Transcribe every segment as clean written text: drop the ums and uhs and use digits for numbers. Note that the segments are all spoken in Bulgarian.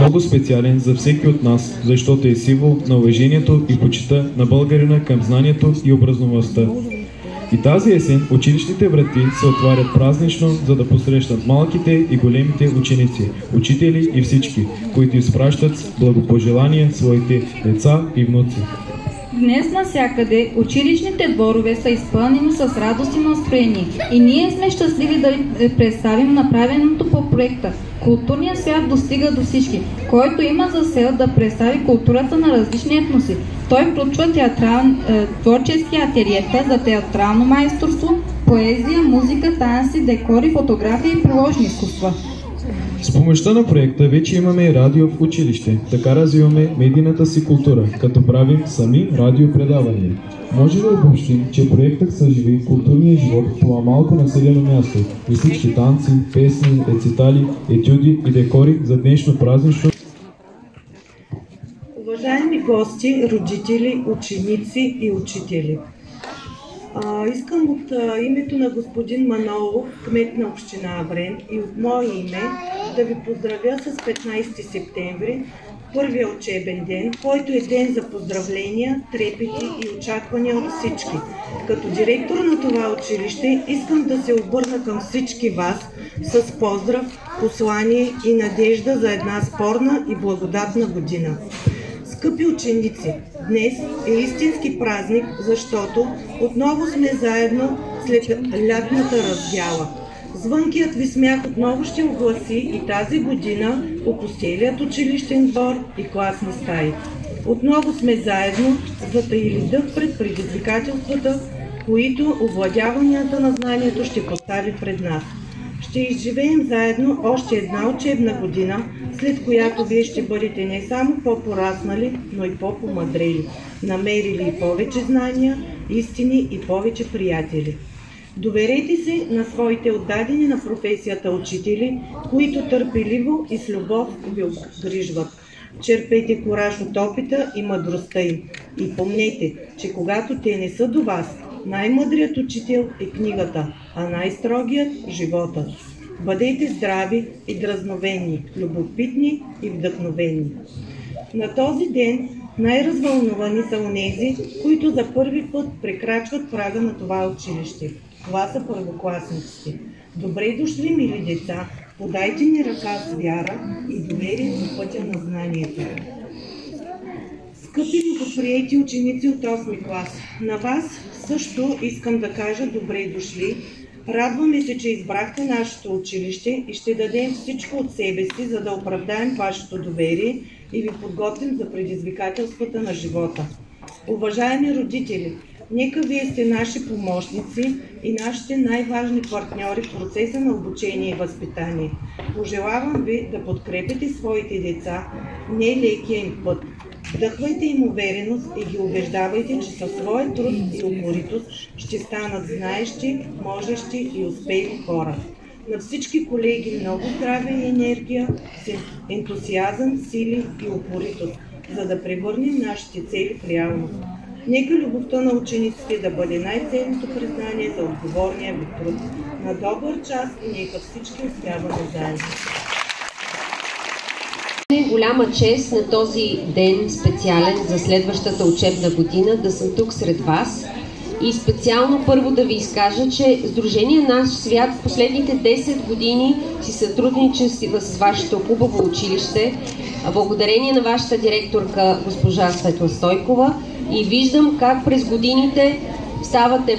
много специален за всеки от нас, защото е символ на уважението и почита на българина към знанието и образоваността. И тази есен училищните врати се отварят празнично, за да посрещат малките и големите ученици, учители и всички, които изпращат с благопожелания своите деца и внуци. Днес навсякъде училищните дворове са изпълнени с радост и настроение и ние сме щастливи да ви представим направеното по проекта. Културният свят достига до всички, който има за цел да представи културата на различни етноси. Той включва творчески ателиета за театрално майсторство, поезия, музика, танци, декори, фотография и приложни изкуства. С помощта на проекта вече имаме радио в училище, така развиваме медийната си култура, като правим сами радиопредавания. Може да обобщим, че проектът съживи културния живот в това малко населено място и всички танци, песни, рецитали, етюди и декори за днешно празнично. Уважаеми гости, родители, ученици и учители! Искам от името на господин Манолов, кмет на община Аврен, и от мое име да ви поздравя с 15 септември, първия учебен ден, който е ден за поздравления, трепети и очаквания от всички. Като директор на това училище искам да се обърна към всички вас с поздрав, послание и надежда за една спорна и благодатна година. Скъпи ученици, днес е истински празник, защото отново сме заедно след лятната раздяла. Звънкият ви смях отново ще огласи и тази година опустелият училищен двор и класни стаи. Отново сме заедно, затаили дъх пред предизвикателствата, които овладяванията на знанието ще постави пред нас. Ще изживеем заедно още една учебна година, след която вие ще бъдете не само по-пораснали, но и по-помъдрели, намерили и повече знания, истини и повече приятели. Доверете се на своите отдадени на професията учители, които търпеливо и с любов ви обгрижват. Черпете кураж от опита и мъдростта им. И помнете, че когато те не са до вас, най-мъдрият учител е книгата, а най-строгият – животът. Бъдете здрави и дразновени, любопитни и вдъхновени. На този ден най-развълнувани са онези, които за първи път прекрачват прага на това училище. Това са първокласниците. Добре дошли, мили деца, подайте ни ръка с вяра и доверие по пътя на знанието. Скъпи новоприети ученици от 8 клас, на вас също искам да кажа добре дошли. Радваме се, че избрахте нашето училище и ще дадем всичко от себе си, за да оправдаем вашето доверие и ви подготвим за предизвикателствата на живота. Уважаеми родители, нека вие сте наши помощници и нашите най-важни партньори в процеса на обучение и възпитание. Пожелавам ви да подкрепите своите деца в нелекия им път. Вдъхвайте им увереност и ги убеждавайте, че със своя труд и упоритост ще станат знаещи, можещи и успели хора. На всички колеги много здраве и енергия, ентусиазъм, сили и упоритост, за да превърнем нашите цели в реалност. Нека любовта на учениците да бъде най-ценното признание за отговорния ви труд. На добър час и нека всички успяваме заедно. Голяма чест на този ден специален за следващата учебна година да съм тук сред вас и специално първо да ви изкажа, че Сдружение Наш свят в последните 10 години си сътрудничи с вашето хубаво училище, благодарение на вашата директорка госпожа Светла Стойкова, и виждам как през годините ставате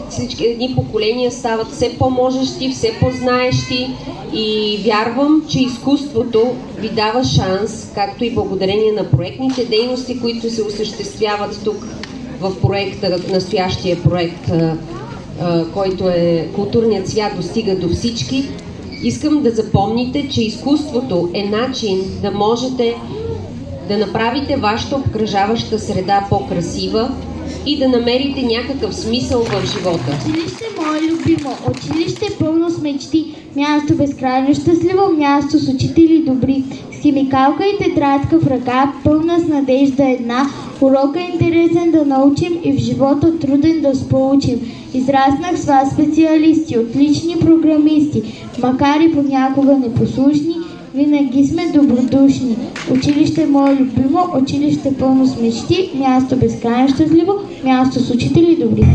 всички едни поколения стават все по-можещи, все по-знаещи и вярвам, че изкуството ви дава шанс, както и благодарение на проектните дейности, които се осъществяват тук в проекта, настоящия проект, който е Културният свят достига до всички. Искам да запомните, че изкуството е начин да можете да направите вашата обкръжаваща среда по-красива и да намерите някакъв смисъл в живота. Училище мое любимо, училище пълно с мечти, място безкрайно щастливо, място с учители добри, с химикалка и тетрадка в ръка, пълна с надежда една, урока интересен да научим и в живота труден да сполучим. Израснах с вас специалисти, отлични програмисти, макар и понякога непослушни, винаги сме добродушни. Училище мое любимо, училище пълно с мечти, място безкрайно щастливо, място с учители добри.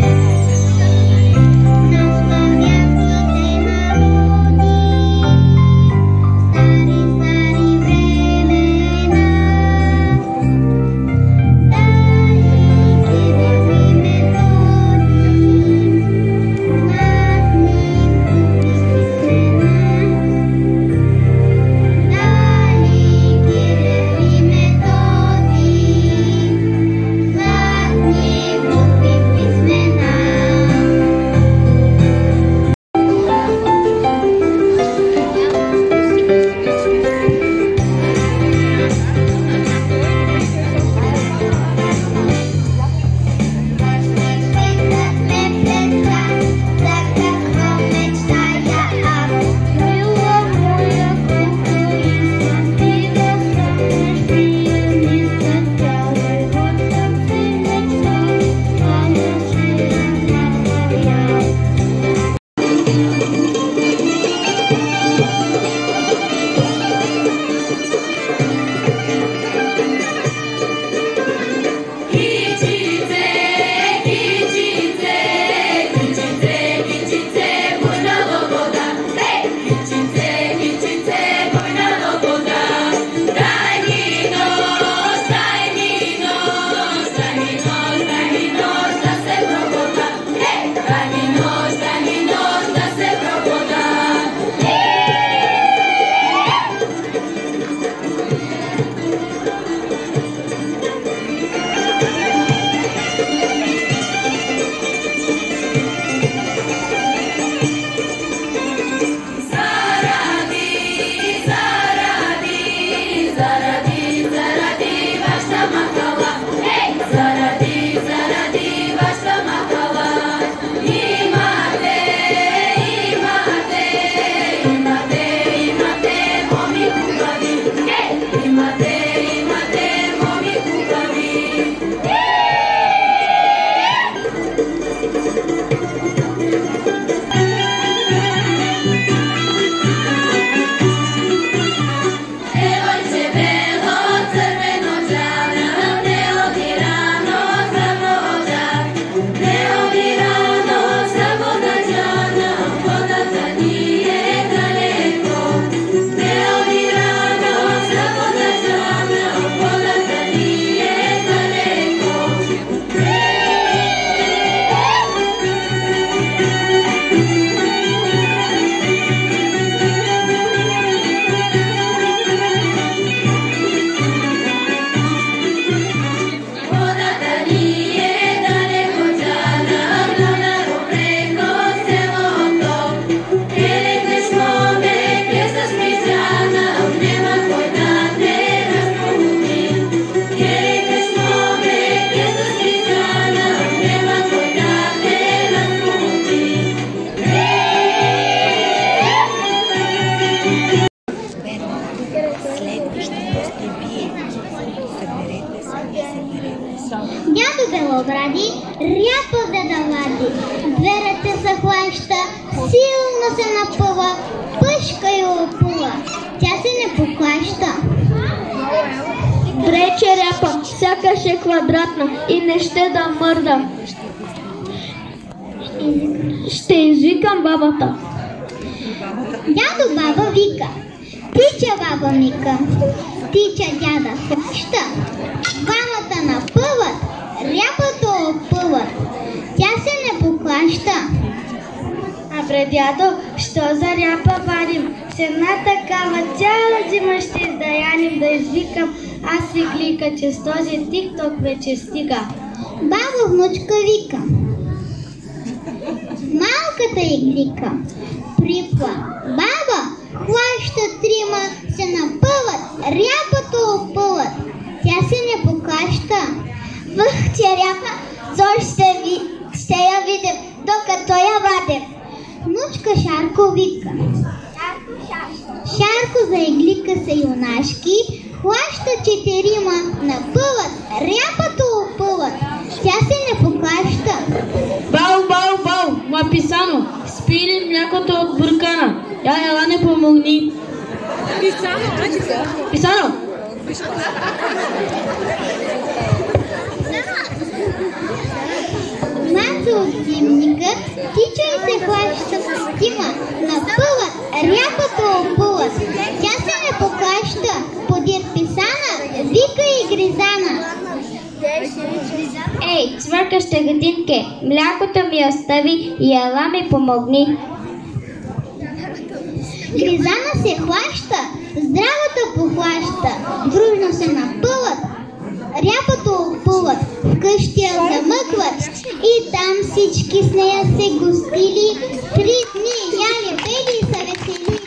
Дядо белобради, ряпа да вади, две ръце се хваща, силно се напъва, пъшка и опува, тя се не поклаща. Дрече ряпа, сякаш е квадратна и не ще да мърда. Ще извикам бабата. Дядо баба вика, тича баба мика, тича дяда хваща, двамата напъват, ряпата опъват, тя се не поклаща. Абре, дядо, що за ряпа вадим? С една такава цяла зима ще издаяним да извикам аз и глика, че с този тикток вече стига. Баба внучка вика, малката иглика припла, баба хваща трима, се напъват, ряпата опъват, тя се не покаща. Въх, че ряпа, зор ще я видим, докато я вадим. Внучка Шарко вика, Шарко за иглика са юнашки, хваща четирима, напъват, ряпата опъват, тя се не покаща. Бау, бау, бау, написано, спили млякото от буркана, ела не помогни. Писано! Маца от зимника, тича и се хваща в стима, напъват, ряпата опъват. Тя се не покаща, подир писана, вика и гризана. Ей, цвъркаща гадинке, млякото ми остави и ела ми помогни. Гризана се хваща, здравата похваща, дружно се напъват, ряпата опъват, вкъщи я замъкват и там всички с нея се гостили, 3 дни яли, пели и са веселили.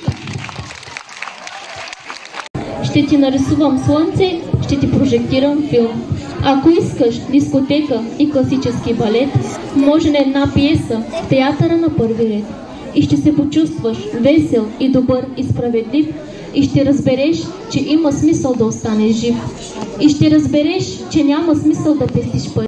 Ще ти нарисувам слънце, ще ти прожектирам филм. Ако искаш дискотека и класически балет, може на една пиеса в театъра на първи ред. И ще се почувстваш весел и добър и справедлив и ще разбереш, че има смисъл да останеш жив. И ще разбереш, че няма смисъл да пестиш пари.